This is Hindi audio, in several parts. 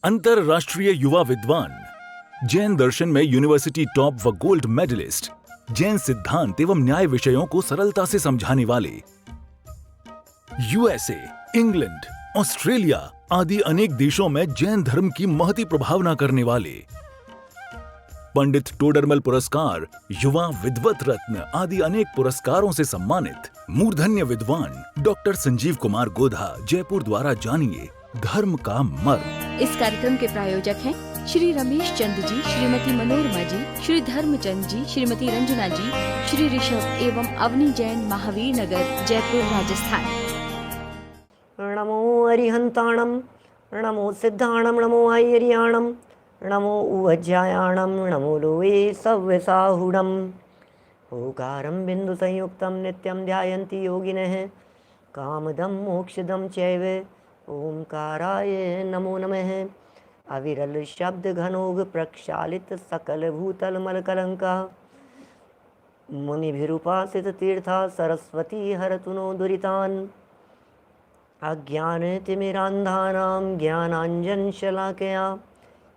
अंतरराष्ट्रीय युवा विद्वान, जैन दर्शन में यूनिवर्सिटी टॉप व गोल्ड मेडलिस्ट, जैन सिद्धांत एवं न्याय विषयों को सरलता से समझाने वाले, यूएसए, इंग्लैंड, ऑस्ट्रेलिया आदि अनेक देशों में जैन धर्म की महती प्रभावना करने वाले, पंडित टोडरमल पुरस्कार, युवा विद्वत रत्न आदि अनेक पुरस्कारों से सम्मानित मूर्धन्य विद्वान डॉक्टर संजीव कुमार गोधा जयपुर द्वारा जानिए धर्म का मर्म। इस कार्यक्रम के प्रायोजक हैं श्री रमेश चंद जी, श्रीमती मनोरमा जी, श्री धर्मचंद जी, श्रीमती रंजना जी, श्री ऋषभ एवं अवनी जैन, महावीर नगर, जयपुर, राजस्थान। नमो अरिहंताणम, नमो सिद्धाणम, नमो आयरियाणम, नमो उवज्जायाणम, नमो लोये सव्यसाहुणम। ओकारं बिंदु संयुक्तं नित्यं ध्यायन्ति योगिनः कामदं मोक्षदं चैव ओंकाराय नमो नमः। अविरल शब्द घनोग प्रक्षालित सकल भूतल मलकलंका मुनिभिरुपासित तीर्था सरस्वती हरतु नो दुरितान्। अज्ञानतिमिरान्धानां ज्ञानाञ्जनशलाकया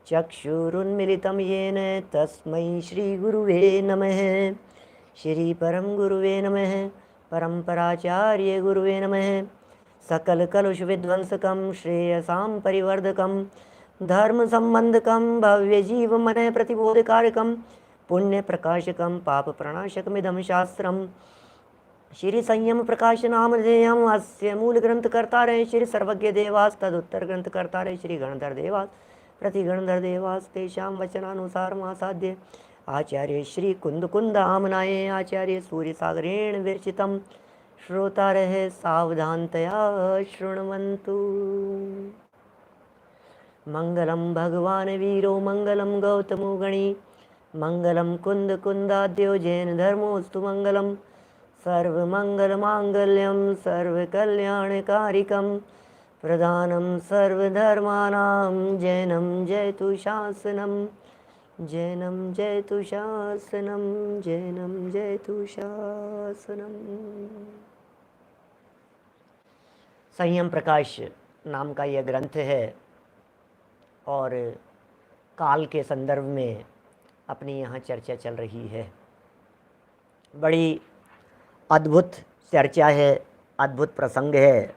चक्षुरुन्मिलितं येन तस्मै श्रीगुरुवे नमः। श्री परम गुरुवे नमः। परम्पराचार्य गुरुवे नमः। सकल कलुष विध्वंसकं श्रेयसां परिवर्धकं धर्म संबंधकं भव्य जीव मन प्रतिबोधकारकं पुण्य प्रकाशकं पाप प्रणाशकमिदं शास्त्रम्। श्री संयम प्रकाश नामधेयम् अस्य मूल ग्रंथ कर्तारः श्री सर्वज्ञ देवास, तदुत्तर ग्रंथ कर्तारः श्री गणधर देवास, प्रति गणधर देवास, तेषां वचनानुसारम् आसाद्य आचार्य श्री कुंद आमनाये आचार्य सूर्य सागरेण विरचितं श्रोतारः सावधानतया शृण्वन्तु। मंगलम भगवान वीरो मंगलम गौतमो गणी मंगलम कुंदाद्यो जैन धर्मोस्तु मंगलम। सर्वमंगलमांगल्यं सर्वकल्याणकारिकं प्रधानं सर्वधर्माणां जैनं जयतु शासनं। जैनं जयतु शासनं, जैनं जयतु शासनं। संयम प्रकाश नाम का यह ग्रंथ है और काल के संदर्भ में अपनी यहाँ चर्चा चल रही है। बड़ी अद्भुत चर्चा है, अद्भुत प्रसंग है।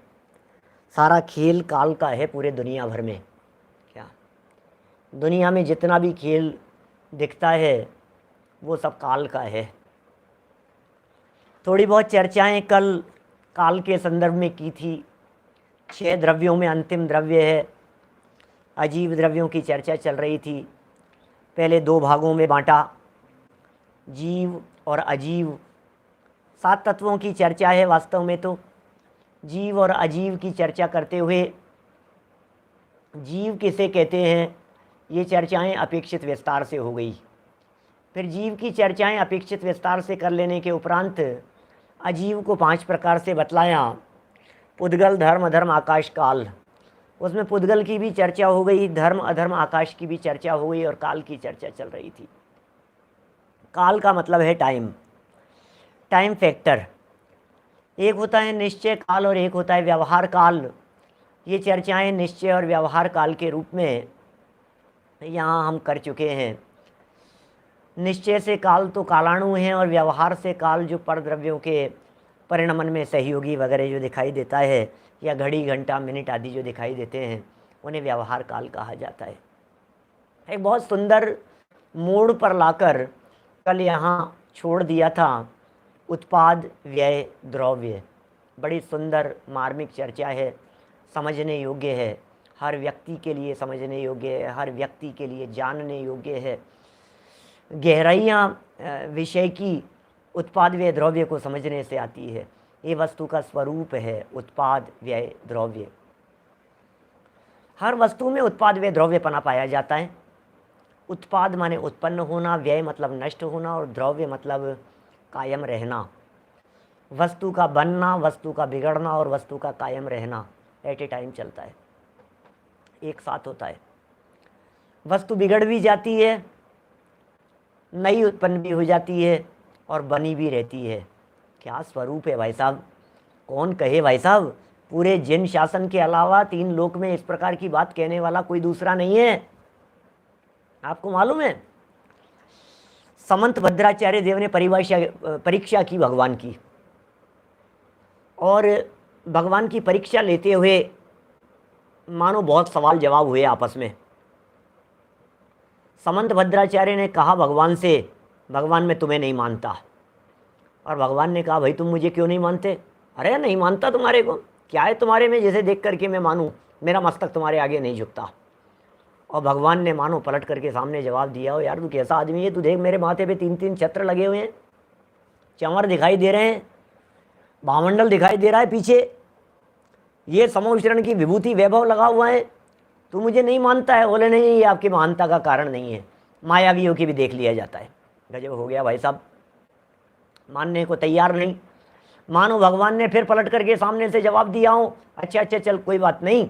सारा खेल काल का है पूरे दुनिया भर में। क्या दुनिया में जितना भी खेल दिखता है वो सब काल का है। थोड़ी बहुत चर्चाएं कल काल के संदर्भ में की थी। 6 द्रव्यों में अंतिम द्रव्य है अजीव द्रव्यों की चर्चा चल रही थी। पहले 2 भागों में बांटा, जीव और अजीव। 7 तत्वों की चर्चा है वास्तव में तो। जीव और अजीव की चर्चा करते हुए जीव किसे कहते हैं ये चर्चाएं अपेक्षित विस्तार से हो गई। फिर जीव की चर्चाएं अपेक्षित विस्तार से कर लेने के उपरांत अजीव को 5 प्रकार से बतलाया। पुद्गल, धर्म, अधर्म, आकाश, काल। उसमें पुद्गल की भी चर्चा हो गई, धर्म, अधर्म, आकाश की भी चर्चा हो गई और काल की चर्चा चल रही थी। काल का मतलब है टाइम, टाइम फैक्टर। एक होता है निश्चय काल और एक होता है व्यवहार काल। ये चर्चाएं निश्चय और व्यवहार काल के रूप में यहाँ हम कर चुके हैं। निश्चय से काल तो कालाणु हैं और व्यवहार से काल जो परद्रव्यों के परिणमन में सहयोगी वगैरह जो दिखाई देता है या घड़ी, घंटा, मिनट आदि जो दिखाई देते हैं उन्हें व्यवहार काल कहा जाता है। एक बहुत सुंदर मोड़ पर लाकर कल यहाँ छोड़ दिया था उत्पाद, व्यय, द्रव्य। बड़ी सुंदर मार्मिक चर्चा है, समझने योग्य है, हर व्यक्ति के लिए समझने योग्य है, हर व्यक्ति के लिए जानने योग्य है। गहराइयाँ विषय की उत्पाद, व्यय, द्रव्य को समझने से आती है। ये वस्तु का स्वरूप है उत्पाद, व्यय, द्रव्य। हर वस्तु में उत्पाद, व्यय, द्रव्यपना पाया जाता है। उत्पाद माने उत्पन्न होना, व्यय मतलब नष्ट होना और द्रव्य मतलब कायम रहना। वस्तु का बनना, वस्तु का बिगड़ना और वस्तु का कायम रहना एट ए टाइम चलता है, एक साथ होता है। वस्तु बिगड़ भी जाती है, नई उत्पन्न भी हो जाती है और बनी भी रहती है। क्या स्वरूप है भाई साहब, कौन कहे भाई साहब, पूरे जिन शासन के अलावा 3 लोक में इस प्रकार की बात कहने वाला कोई दूसरा नहीं है। आपको मालूम है, समंत भद्राचार्य देव ने परीक्षा की भगवान की, और भगवान की परीक्षा लेते हुए मानो बहुत सवाल जवाब हुए आपस में। समंत भद्राचार्य ने कहा भगवान से, भगवान मैं तुम्हें नहीं मानता। और भगवान ने कहा भाई तुम मुझे क्यों नहीं मानते? अरे नहीं मानता तुम्हारे को, क्या है तुम्हारे में जिसे देख करके मैं मानूं? मेरा मस्तक तुम्हारे आगे नहीं झुकता। और भगवान ने मानो पलट करके सामने जवाब दिया, हो यार तू कैसा आदमी है, तू देख मेरे माथे पे 3-3 छत्र लगे हुए हैं, चंवर दिखाई दे रहे हैं, भामंडल दिखाई दे रहा है पीछे, ये समोषण की विभूति वैभव लगा हुआ है, तू मुझे नहीं मानता है? बोले नहीं, ये आपकी महानता का कारण नहीं है, मायावियों की भी देख लिया जाता है। गजब हो गया भाई साहब, मानने को तैयार नहीं। मानो भगवान ने फिर पलट करके सामने से जवाब दिया हो, अच्छा चल कोई बात नहीं,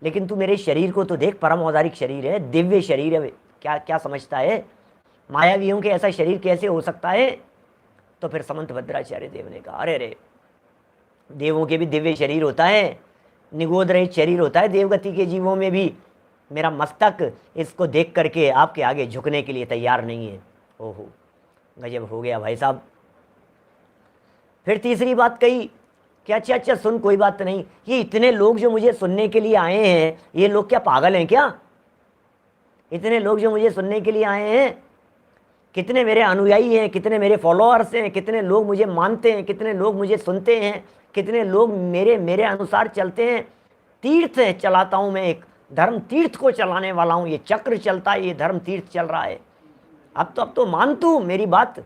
लेकिन तू मेरे शरीर को तो देख, परम औदारिक शरीर है, दिव्य शरीर है, क्या क्या समझता है? मायावियों के ऐसा शरीर कैसे हो सकता है? तो फिर समंत भद्राचार्य देव ने कहा, अरे देवों के भी दिव्य शरीर होता है, निगोद रहित शरीर होता है देवगति के जीवों में भी। मेरा मस्तक इसको देख करके आपके आगे झुकने के लिए तैयार नहीं है। ओहो, गजब हो गया भाई साहब। फिर तीसरी बात कही कि अच्छा सुन, कोई बात नहीं, ये इतने लोग जो मुझे सुनने के लिए आए हैं, ये लोग क्या पागल हैं क्या? इतने लोग जो मुझे सुनने के लिए आए हैं, कितने मेरे अनुयायी हैं, कितने मेरे फॉलोअर्स हैं, कितने लोग मुझे मानते हैं, कितने लोग मुझे सुनते हैं, कितने लोग मेरे अनुसार चलते हैं। तीर्थ चलाता हूँ मैं, एक धर्म तीर्थ को चलाने वाला हूँ, ये चक्र चलता है, ये धर्म तीर्थ चल रहा है, अब तो मान तू मेरी बात।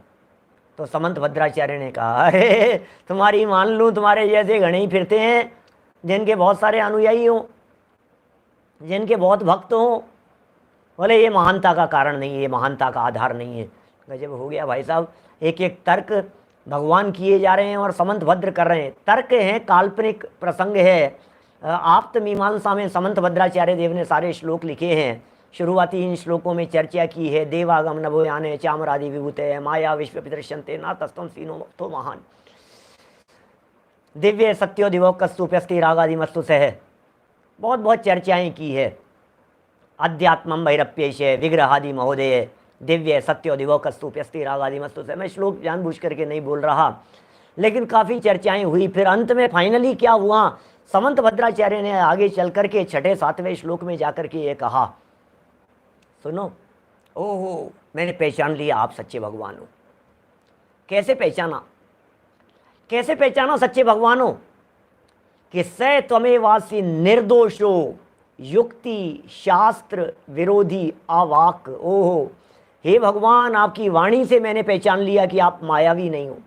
तो समंत भद्राचार्य ने कहा, अरे तुम्हारी मान लूँ, तुम्हारे जैसे घणे ही फिरते हैं जिनके बहुत सारे अनुयायी हों, जिनके बहुत भक्त हों, बोले ये महानता का कारण नहीं है, ये महानता का आधार नहीं है। गजब हो गया भाई साहब, एक एक तर्क भगवान किए जा रहे हैं और समंत भद्र कर रहे हैं। तर्क है, काल्पनिक प्रसंग है। आप्त मीमांसा में समंत भद्राचार्य देव ने सारे श्लोक लिखे हैं। शुरुआती इन श्लोकों में चर्चा की है, देवागम नभोयाने चामरादि विभूते माया विश्व प्रदर्शनते ना तस्तम सीनो तो महान, दिव्य सत्यो दिवो कस्तुप्यस्ति रागादि मस्तु सह, बहुत बहुत चर्चाएं की है। अध्यात्मम भैरप्येश विग्रहादि महोदय दिव्य सत्यो दिवो कस्तुप्यस्ति रागादि मस्तु सह। मैं श्लोक जानबूझ करके नहीं बोल रहा, लेकिन काफ़ी चर्चाएं हुई। फिर अंत में फाइनली क्या हुआ, समंत भद्राचार्य ने आगे चल करके 6-7वें श्लोक में जाकर के ये कहा, सुनो, ओहो मैंने पहचान लिया आप सच्चे भगवान हो। कैसे पहचाना? कैसे पहचाना सच्चे भगवान हो? कि स त्वमेवासि निर्दोषो युक्ति शास्त्र विरोधी अवाक। ओहो, हे भगवान, आपकी वाणी से मैंने पहचान लिया कि आप मायावी नहीं हो।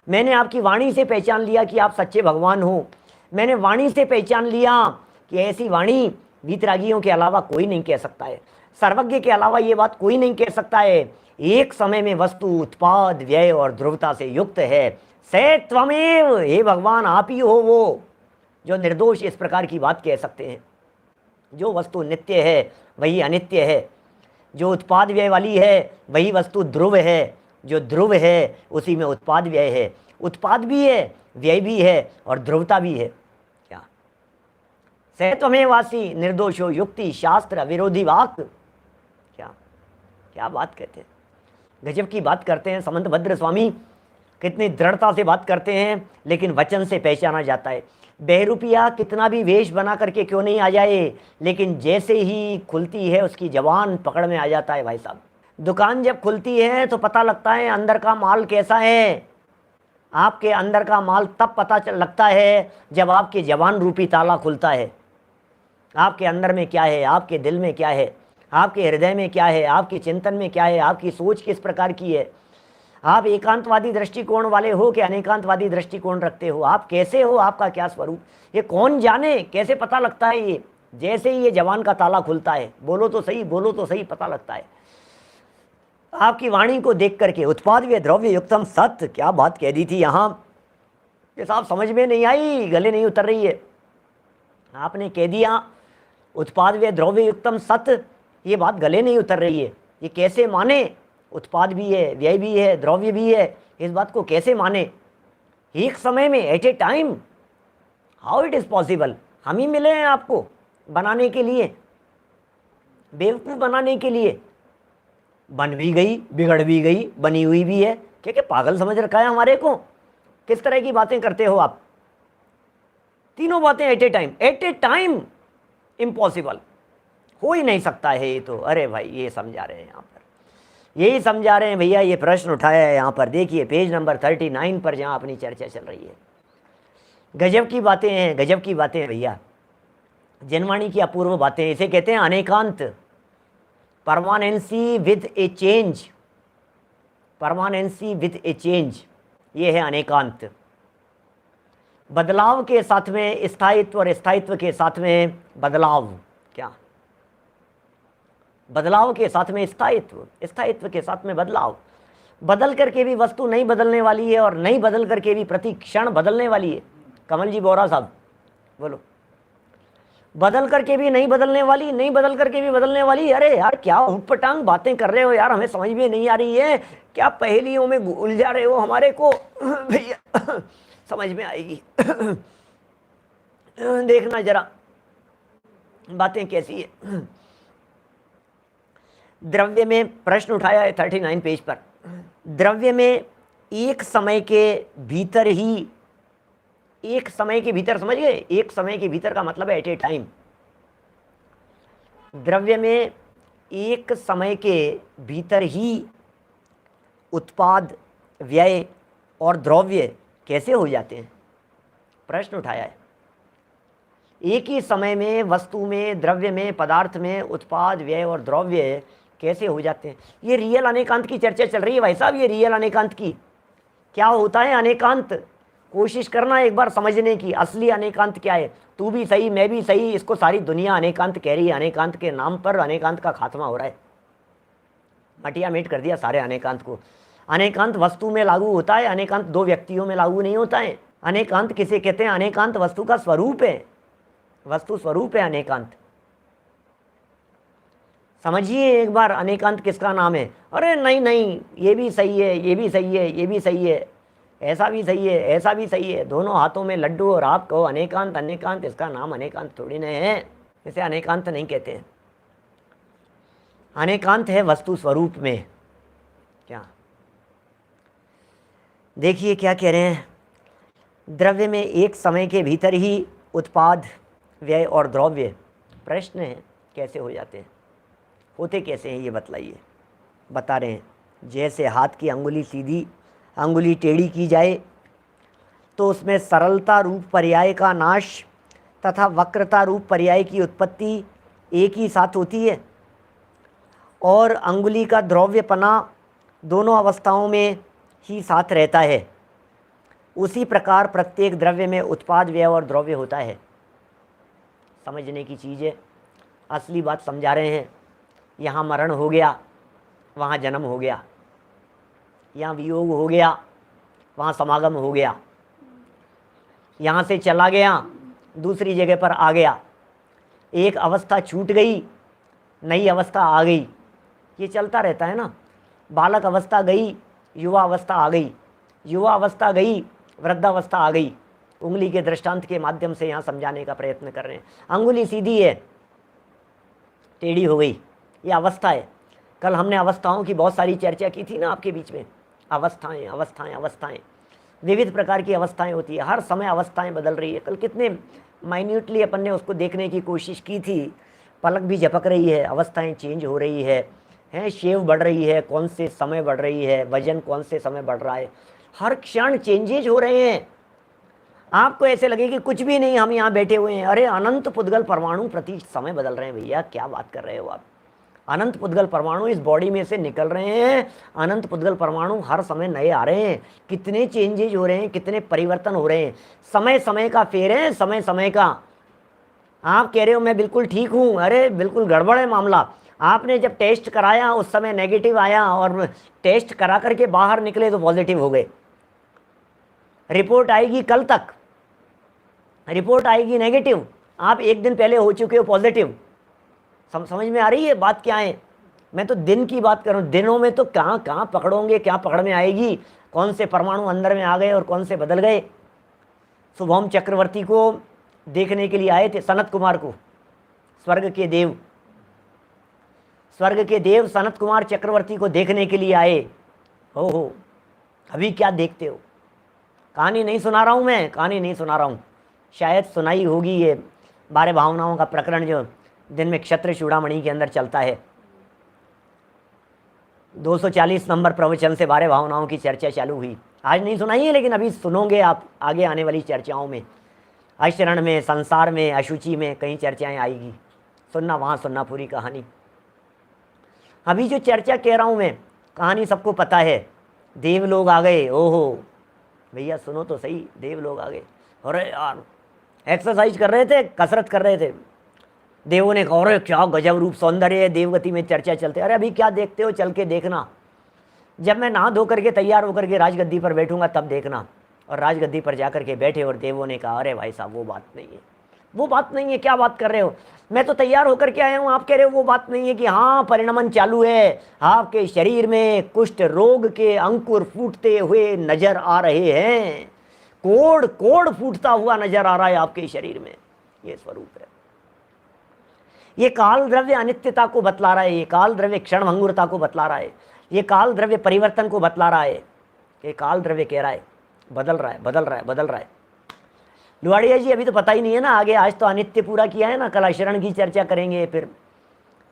मैंने आपकी वाणी से पहचान लिया कि आप सच्चे भगवान हो। मैंने वाणी से पहचान लिया कि ऐसी वाणी वीतरागियों के अलावा कोई नहीं कह सकता है, सर्वज्ञ के अलावा ये बात कोई नहीं कह सकता है। एक समय में वस्तु उत्पाद व्यय और ध्रुवता से युक्त है। से त्वमेव, हे भगवान आप ही हो वो जो निर्दोष इस प्रकार की बात कह सकते हैं। जो वस्तु नित्य है वही अनित्य है, जो उत्पाद व्यय वाली है वही वस्तु ध्रुव है, जो ध्रुव है उसी में उत्पाद व्यय है। उत्पाद भी है, व्यय भी है और ध्रुवता भी है। क्या से त्वमेवासि निर्दोषो युक्ति शास्त्र विरोधी वाक। क्या क्या बात कहते हैं, गजब की बात करते हैं समंत भद्र स्वामी। कितनी दृढ़ता से बात करते हैं, लेकिन वचन से पहचाना जाता है। बहरूपिया कितना भी वेश बना करके क्यों नहीं आ जाए, लेकिन जैसे ही खुलती है उसकी जबान पकड़ में आ जाता है भाई साहब। दुकान जब खुलती है तो पता लगता है अंदर का माल कैसा है। आपके अंदर का माल तब पता लगता है जब आपके जबान रूपी ताला खुलता है। आपके अंदर में क्या है, आपके दिल में क्या है, आपके हृदय में क्या है, आपके चिंतन में क्या है, आपकी सोच किस प्रकार की है। आप एकांतवादी दृष्टिकोण वाले हो कि अनेकांतवादी दृष्टिकोण रखते हो, आप कैसे हो, आपका क्या स्वरूप, ये कौन जाने। कैसे पता लगता है ये? जैसे ही ये जबान का ताला खुलता है, बोलो तो सही, बोलो तो सही, पता लगता है। आपकी वाणी को देख करके उत्पाद व द्रव्य युक्तम सत्य, क्या बात कह दी थी यहाँ, ये साहब समझ में नहीं आई, गले नहीं उतर रही है। आपने कह दिया उत्पाद व द्रव्य युक्तम सत्य, ये बात गले नहीं उतर रही है। ये कैसे माने? उत्पाद भी है, व्यय भी है, द्रव्य भी है, इस बात को कैसे माने? एक समय में at a time how it is possible? हम ही मिले हैं आपको बनाने के लिए, बेवकूफ़ बनाने के लिए। बन भी गई, बिगड़ भी गई, बनी हुई भी है। क्या पागल समझ रखा है हमारे को? किस तरह की बातें करते हो आप? तीनों बातें एट ए टाइम इम्पॉसिबल, हो ही नहीं सकता है ये तो। अरे भाई ये समझा रहे हैं यहाँ पर, यही समझा रहे हैं भैया। ये प्रश्न उठाया है यहाँ पर, देखिए पेज नंबर 39 पर, जहाँ अपनी चर्चा चल रही है। गजब की बातें हैं, गजब की बातें हैं भैया। जनवाणी की अपूर्व बातें, इसे कहते हैं अनेकांत, permanency with a change, permanency with a change, ये है अनेकांत। बदलाव के साथ में स्थायित्व और स्थायित्व के साथ में बदलाव। क्या? बदलाव के साथ में स्थायित्व, स्थायित्व के साथ में बदलाव। बदल करके भी वस्तु नहीं बदलने वाली है और नहीं बदल करके भी प्रति क्षण बदलने वाली है। कमल जी बोरा साहब बोलो। बदल करके भी नहीं बदलने वाली, नहीं बदल करके भी बदलने वाली। अरे यार क्या ऊटपटांग बातें कर रहे हो यार, हमें समझ में नहीं आ रही है। क्या पहेलियों में उलझा रहे हो हमारे को भैया? समझ में आएगी देखना जरा बातें कैसी है। द्रव्य में प्रश्न उठाया है 39 पेज पर। द्रव्य में एक समय के भीतर ही, एक समय के भीतर, समझ गए? एक समय के भीतर का मतलब है एट ए टाइम। द्रव्य में एक समय के भीतर ही उत्पाद, व्यय और द्रव्य कैसे हो जाते हैं? प्रश्न उठाया है। एक ही समय में वस्तु में, द्रव्य में, पदार्थ में उत्पाद, व्यय और द्रव्य कैसे हो जाते हैं? ये रियल अनेकांत की चर्चा चल रही है भाई साहब, ये रियल अनेकांत की। क्या होता है अनेकांत? कोशिश करना एक बार समझने की, असली अनेकांत क्या है। तू भी सही, मैं भी सही, इसको सारी दुनिया अनेकांत कह रही है। अनेकांत के नाम पर अनेकांत का खात्मा हो रहा है। मटिया मेट कर दिया सारे अनेकांत को। अनेकांत वस्तु में लागू होता है, अनेकांत दो व्यक्तियों में लागू नहीं होता है। अनेकांत किसे कहते हैं? अनेकांत वस्तु का स्वरूप है, वस्तु स्वरूप है अनेकांत। समझिए एक बार अनेकांत किसका नाम है। अरे नहीं नहीं, ये भी सही है, ये भी सही है, ये भी सही है, ऐसा भी सही है, ऐसा भी सही है, दोनों हाथों में लड्डू और आप कहो अनेकांत। अनेकांत, इसका नाम अनेकांत थोड़ी न है, इसे अनेकांत नहीं कहते हैं। अनेकांत है वस्तु स्वरूप में। क्या? देखिए क्या कह रहे हैं। द्रव्य में एक समय के भीतर ही उत्पाद, व्यय और द्रव्य, प्रश्न है कैसे हो जाते हैं, होते कैसे हैं ये बतलाइए। बता रहे हैं जैसे हाथ की अंगुली सीधी, अंगुली टेढ़ी की जाए तो उसमें सरलता रूप पर्याय का नाश तथा वक्रता रूप पर्याय की उत्पत्ति एक ही साथ होती है, और अंगुली का द्रव्यपना दोनों अवस्थाओं में ही साथ रहता है। उसी प्रकार प्रत्येक द्रव्य में उत्पाद, व्यय और द्रव्य होता है। समझने की चीज़ है, असली बात समझा रहे हैं। यहाँ मरण हो गया, वहाँ जन्म हो गया, यहाँ वियोग हो गया, वहाँ समागम हो गया, यहाँ से चला गया, दूसरी जगह पर आ गया, एक अवस्था छूट गई, नई अवस्था आ गई, ये चलता रहता है ना। बालक अवस्था गई, युवा अवस्था आ गई, युवा अवस्था गई, वृद्धावस्था आ गई। उंगली के दृष्टांत के माध्यम से यहाँ समझाने का प्रयत्न कर रहे हैं। अंगुली सीधी है, टेढ़ी हो गई, ये अवस्था है। कल हमने अवस्थाओं की बहुत सारी चर्चा की थी ना आपके बीच में। अवस्थाएं, अवस्थाएं, अवस्थाएं, विविध प्रकार की अवस्थाएं होती है, हर समय अवस्थाएं बदल रही है। कल कितने माइन्यूटली अपन ने उसको देखने की कोशिश की थी। पलक भी झपक रही है, अवस्थाएं चेंज हो रही है, शेव बढ़ रही है, कौन से समय बढ़ रही है, वजन कौन से समय बढ़ रहा है, हर क्षण चेंजेज हो रहे हैं। आपको ऐसे लगे कि कुछ भी नहीं, हम यहाँ बैठे हुए हैं। अरे अनंत पुद्गल परमाणु प्रति समय बदल रहे हैं भैया, क्या बात कर रहे हो आप। अनंत पुद्गल परमाणु इस बॉडी में से निकल रहे हैं, अनंत पुद्गल परमाणु हर समय नए आ रहे हैं। कितने चेंजेज हो रहे हैं, कितने परिवर्तन हो रहे हैं, समय समय का फेर है, समय समय का। आप कह रहे हो मैं बिल्कुल ठीक हूँ, अरे बिल्कुल गड़बड़ है मामला। आपने जब टेस्ट कराया उस समय नेगेटिव आया, और टेस्ट करा करके बाहर निकले तो पॉजिटिव हो गए। रिपोर्ट आएगी कल तक, रिपोर्ट आएगी नेगेटिव, आप एक दिन पहले हो चुके हो पॉजिटिव। समझ में आ रही है बात क्या है। मैं तो दिन की बात कर रहा हूँ, दिनों में तो कहाँ कहाँ पकड़ोगे, क्या पकड़ में आएगी, कौन से परमाणु अंदर में आ गए और कौन से बदल गए। शुभम चक्रवर्ती को देखने के लिए आए थे सनत कुमार को, स्वर्ग के देव, स्वर्ग के देव सनत कुमार चक्रवर्ती को देखने के लिए आए। हो अभी क्या देखते हो? कहानी नहीं सुना रहा हूँ मैं, कहानी नहीं सुना रहा हूँ, शायद सुनाई होगी ये 12 भावनाओं का प्रकरण जो दिन में क्षत्र चूड़ामणि के अंदर चलता है। 240 नंबर प्रवचन से 12 भावनाओं की चर्चा चालू हुई। आज नहीं सुनाई है, लेकिन अभी सुनोगे आप आगे आने वाली चर्चाओं में। आचरण में, संसार में, अशुचि में कई चर्चाएं आएगी, सुनना, वहाँ सुनना पूरी कहानी। अभी जो चर्चा कह रहा हूँ मैं, कहानी सबको पता है। देव लोग आ गए, ओहो भैया सुनो तो सही, देव लोग आ गए। अरे यार एक्सरसाइज कर रहे थे, कसरत कर रहे थे, देवों ने कहा अरे क्या गजब रूप सौंदर्य है, देवगति में चर्चा चलते। अरे अभी क्या देखते हो, चल के देखना, जब मैं नहा धो करके तैयार होकर के राजगद्दी पर बैठूंगा तब देखना। और राजगद्दी पर जाकर के बैठे और देवों ने कहा अरे भाई साहब वो बात नहीं है, वो बात नहीं है, क्या बात कर रहे हो, मैं तो तैयार होकर के आया हूँ, आप कह रहे हो वो बात नहीं है। कि हाँ परिणमन चालू है, आपके शरीर में कुष्ठ रोग के अंकुर फूटते हुए नजर आ रहे हैं, कोड़ कोड़ फूटता हुआ नजर आ रहा है आपके शरीर में, ये स्वरूप है। ये काल द्रव्य अनित्यता को बतला रहा है, ये काल द्रव्य क्षण भंगुरता को बतला रहा है, ये काल द्रव्य परिवर्तन को बतला रहा है। ये काल द्रव्य कह रहा है बदल रहा है, बदल रहा है, बदल रहा है। लुआड़िया जी अभी तो पता ही नहीं है ना आगे, आज तो अनित्य पूरा किया है ना, कल आचरण की चर्चा करेंगे, फिर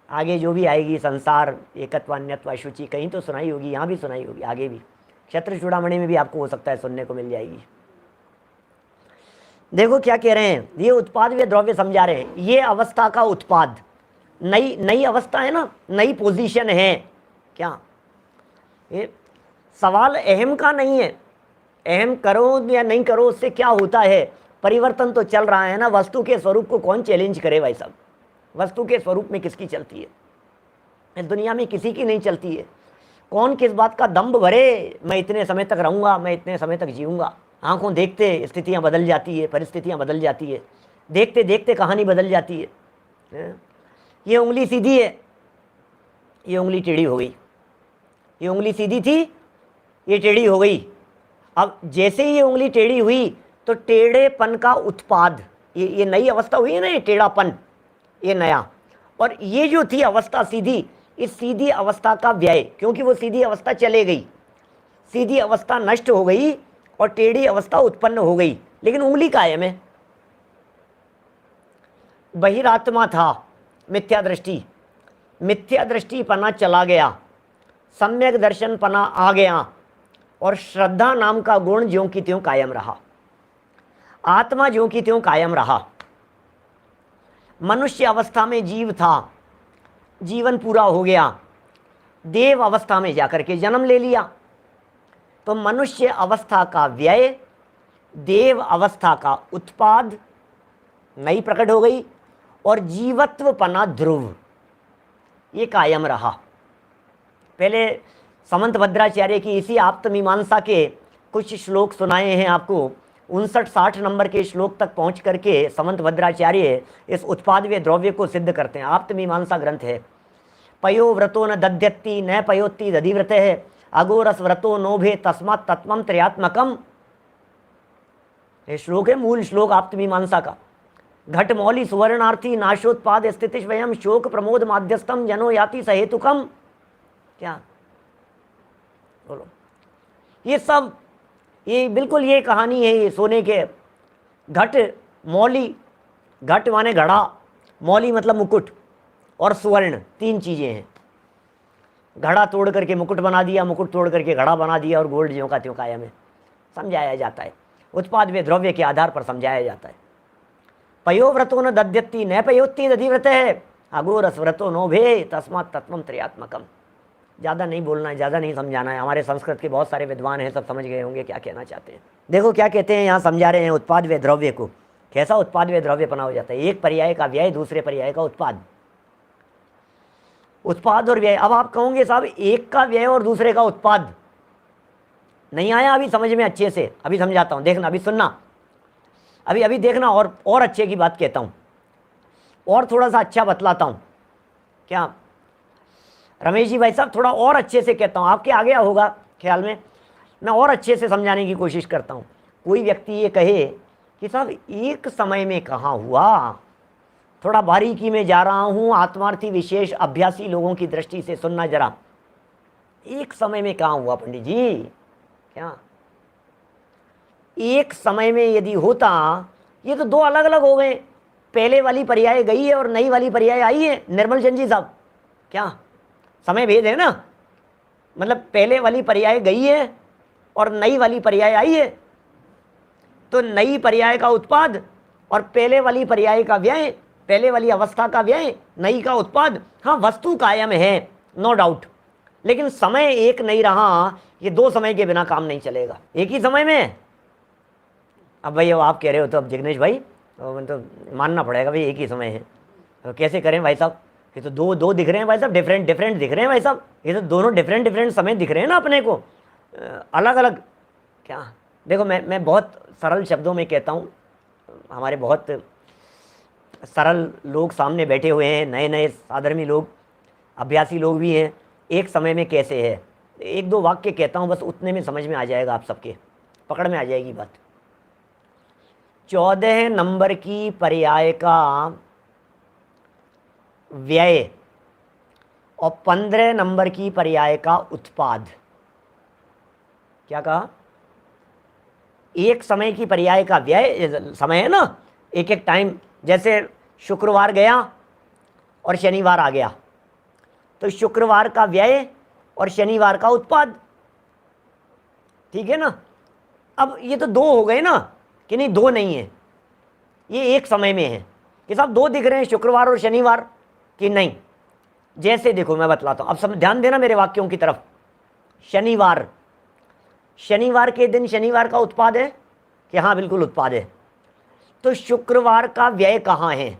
आगे जो भी आएगी संसार, एकत्व, अन्यत्व, अशुचि, कहीं तो सुनाई होगी, यहाँ भी सुनाई होगी, आगे भी क्षत्र चूड़ामणि में भी आपको हो सकता है सुनने को मिल जाएगी। देखो क्या कह रहे हैं, ये उत्पाद वे द्रव्य समझा रहे हैं, ये अवस्था का उत्पाद, नई नई अवस्था है ना, नई पोजीशन है। क्या ये सवाल अहम का नहीं है, अहम करो या नहीं करो उससे क्या होता है, परिवर्तन तो चल रहा है ना। वस्तु के स्वरूप को कौन चैलेंज करे भाई साहब, वस्तु के स्वरूप में किसकी चलती है, इस दुनिया में किसी की नहीं चलती है। कौन किस बात का दम्भ भरे, मैं इतने समय तक रहूँगा, मैं इतने समय तक जीऊँगा। आंखों देखते स्थितियाँ बदल जाती है, परिस्थितियाँ बदल जाती है, देखते देखते कहानी बदल जाती है। ये उंगली सीधी है, ये उंगली टेढ़ी हो गई, ये उंगली सीधी थी, ये टेढ़ी हो गई। अब जैसे ही ये उंगली टेढ़ी हुई तो टेढ़ेपन का उत्पाद, ये नई अवस्था हुई है ना, ये टेढ़ापन, ये नया। और ये जो थी अवस्था सीधी, इस सीधी अवस्था का व्यय, क्योंकि वो सीधी अवस्था चले गई, सीधी अवस्था नष्ट हो गई और टेढ़ी अवस्था उत्पन्न हो गई। लेकिन उंगली कायम है। बहिरात्मा था, मिथ्या दृष्टि, मिथ्या दृष्टि पना चला गया, सम्यक दर्शन पना आ गया, और श्रद्धा नाम का गुण ज्यों की त्यों कायम रहा, आत्मा ज्यों की त्यों कायम रहा। मनुष्य अवस्था में जीव था, जीवन पूरा हो गया, देव अवस्था में जाकर के जन्म ले लिया, तो मनुष्य अवस्था का व्यय, देव अवस्था का उत्पाद नई प्रकट हो गई, और जीवत्व पना ध्रुव ये कायम रहा। पहले समंत भद्राचार्य की इसी आप्तमीमांसा के कुछ श्लोक सुनाए हैं आपको। 59-60 नंबर के श्लोक तक पहुंच करके समंत भद्राचार्य इस उत्पाद वे द्रव्य को सिद्ध करते हैं। आप्तमीमांसा ग्रंथ है। पयो व्रतो न दध्यत्ति न पयोत्ति दधिव्रत है, अगोरस व्रतो नोभे तस्मात् तत्वम त्रयात्मकम। ये श्लोक है, मूल श्लोक आप्तमीमांसा का। घट मौली सुवर्णार्थी नाशोत्पाद स्थिति स्वयं शोक प्रमोद माध्यस्थम जनो याति सहेतुकम। क्या बोलो, ये सब, ये बिल्कुल ये कहानी है। ये सोने के घट मौली, घट माने घड़ा, मौली मतलब मुकुट, और सुवर्ण, तीन चीजें हैं। घड़ा तोड़ करके मुकुट बना दिया, मुकुट तोड़ करके घड़ा बना दिया, और गोल्ड ज्यों का त्यों कायम है। समझाया जाता है, उत्पाद वे द्रव्य के आधार पर समझाया जाता है। पयो व्रतो न दध्यत्ति न पयोत्ति दधिव्रत है, अगोरस व्रतो नोभे तस्मात् तत्वम त्रयात्मकम। ज़्यादा नहीं बोलना है, ज़्यादा नहीं समझाना है। हमारे संस्कृत के बहुत सारे विद्वान हैं, सब समझ गए होंगे क्या कहना चाहते हैं। देखो क्या कहते हैं, यहाँ समझा रहे हैं उत्पाद वे द्रव्य को, कैसा उत्पाद वे द्रव्य बना हो जाता है। एक पर्याय का व्यय, दूसरे पर्याय का उत्पाद। उत्पाद और व्यय। अब आप कहोगे साहब एक का व्यय और दूसरे का उत्पाद नहीं आया अभी समझ में अच्छे से, अभी समझाता हूँ, देखना, अभी सुनना, अभी देखना, और अच्छे की बात कहता हूँ, और थोड़ा सा अच्छा बतलाता हूँ। क्या रमेश जी भाई साहब, थोड़ा और अच्छे से कहता हूँ, आपके आ गया होगा ख्याल में, मैं और अच्छे से समझाने की कोशिश करता हूँ। कोई व्यक्ति ये कहे कि साहब एक समय में कहाँ हुआ। थोड़ा बारीकी में जा रहा हूँ, आत्मार्थी विशेष अभ्यासी लोगों की दृष्टि से सुनना जरा। एक समय में कहाँ हुआ पंडित जी? क्या एक समय में यदि होता, ये तो दो अलग अलग हो गए। पहले वाली पर्याय गई है और नई वाली पर्याय आई है निर्मल चंद जी साहब। क्या समय भेद है ना? मतलब पहले वाली पर्याय गई है और नई वाली पर्याय आई है, तो नई पर्याय का उत्पाद और पहले वाली पर्याय का व्यय, पहले वाली अवस्था का व्यय, नई का उत्पाद। हाँ, वस्तु कायम है, नो डाउट, लेकिन समय एक नहीं रहा। ये दो समय के बिना काम नहीं चलेगा। एक ही समय में अब भाई अब आप कह रहे हो तो अब जिग्नेश भाई तो मानना पड़ेगा भाई एक ही समय है। तो कैसे करें भाई साहब? ये तो दो दिख रहे हैं भाई साहब, डिफरेंट दिख रहे हैं भाई साहब। ये तो दोनों डिफरेंट समय दिख रहे हैं ना अपने को, अलग अलग। क्या देखो, मैं बहुत सरल शब्दों में कहता हूँ। हमारे बहुत सरल लोग सामने बैठे हुए हैं, नए साधर्मी लोग, अभ्यासी लोग भी हैं। एक समय में कैसे है, एक दो वाक्य कहता हूँ बस, उतने में समझ में आ जाएगा, आप सबके पकड़ में आ जाएगी बात। 14 नंबर की पर्याय का व्यय और 15 नंबर की पर्याय का उत्पाद। क्या कहा? एक समय की पर्याय का व्यय, समय है ना, एक एक टाइम, जैसे शुक्रवार गया और शनिवार आ गया, तो शुक्रवार का व्यय और शनिवार का उत्पाद। ठीक है ना? अब ये तो दो हो गए ना, कि नहीं दो नहीं है, ये एक समय में है कि साहब दो दिख रहे हैं, शुक्रवार और शनिवार, कि नहीं? जैसे देखो मैं बतलाता हूं, अब सब ध्यान देना मेरे वाक्यों की तरफ। शनिवार के दिन शनिवार का उत्पाद है कि हाँ बिल्कुल उत्पाद है, तो शुक्रवार का व्यय कहाँ है?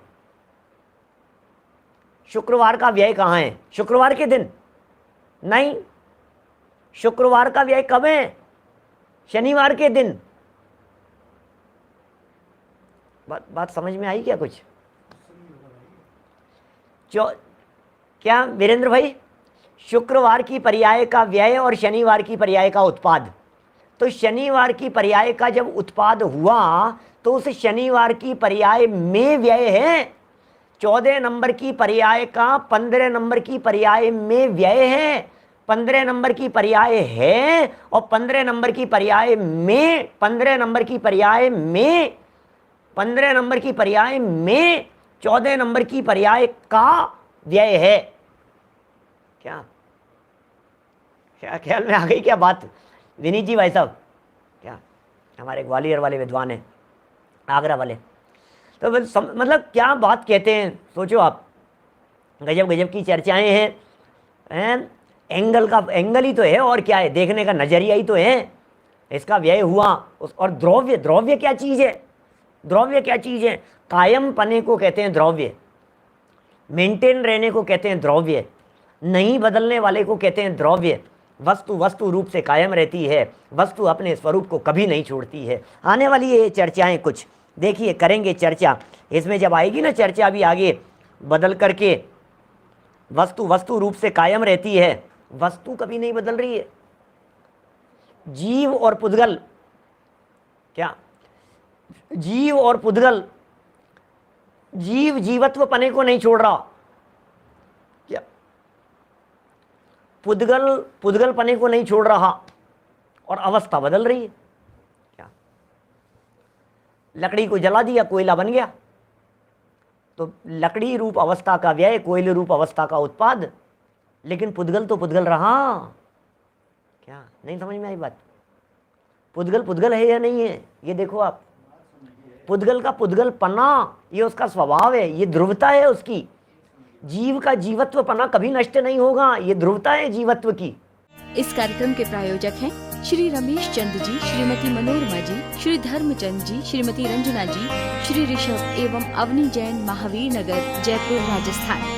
शुक्रवार का व्यय कहाँ है? शुक्रवार के दिन नहीं, शुक्रवार का व्यय कब है? शनिवार के दिन। बात समझ में आई क्या कुछ? क्या वीरेंद्र भाई? शुक्रवार की पर्याय का व्यय और शनिवार की पर्याय का उत्पाद। तो शनिवार की पर्याय का जब उत्पाद हुआ तो उस शनिवार की पर्याय में व्यय है। 14 नंबर की पर्याय का 15 नंबर की पर्याय में व्यय है। 15 नंबर की पर्याय है और 15 नंबर की पर्याय में 15 नंबर की पर्याय में 15 नंबर की पर्याय में 14 नंबर की पर्याय का व्यय है। क्या ख्याल में आ गई क्या बात विनीत जी भाई साहब? क्या हमारे ग्वालियर वाले विद्वान हैं, आगरा वाले, तो मतलब क्या बात कहते हैं, सोचो आप। गजब गजब की चर्चाएं हैं। एंगल ही तो है, और क्या है, देखने का नजरिया ही तो है। इसका व्यय हुआ और द्रव्य क्या चीज़ है? द्रव्य क्या चीज़ है? कायम पने को कहते हैं द्रव्य, मेंटेन रहने को कहते हैं द्रव्य, नहीं बदलने वाले को कहते हैं द्रव्य। वस्तु रूप से कायम रहती है, वस्तु अपने स्वरूप को कभी नहीं छोड़ती है। आने वाली ये चर्चाएं कुछ देखिए, करेंगे चर्चा, इसमें जब आएगी ना चर्चा अभी आगे, बदल करके वस्तु रूप से कायम रहती है, वस्तु कभी नहीं बदल रही है। जीव और पुद्गल, क्या जीव और पुद्गल, जीव जीवत्व पने को नहीं छोड़ रहा, क्या पुद्गल पने को नहीं छोड़ रहा, और अवस्था बदल रही है। क्या लकड़ी को जला दिया, कोयला बन गया, तो लकड़ी रूप अवस्था का व्यय, कोयले रूप अवस्था का उत्पाद, लेकिन पुद्गल तो पुद्गल रहा। क्या नहीं समझ में आई बात? पुद्गल है या नहीं है? ये देखो आप, पुद्गल का पुद्गल पना, ये उसका स्वभाव है, ये ध्रुवता है उसकी। जीव का जीवत्व पना कभी नष्ट नहीं होगा, ये ध्रुवता है जीवत्व की। इस कार्यक्रम के प्रायोजक हैं श्री रमेश चंद जी, श्रीमती मनोरमा जी, श्री धर्मचंद जी, श्रीमती रंजना जी, श्री ऋषभ एवं अवनी जैन, महावीर नगर, जयपुर, राजस्थान।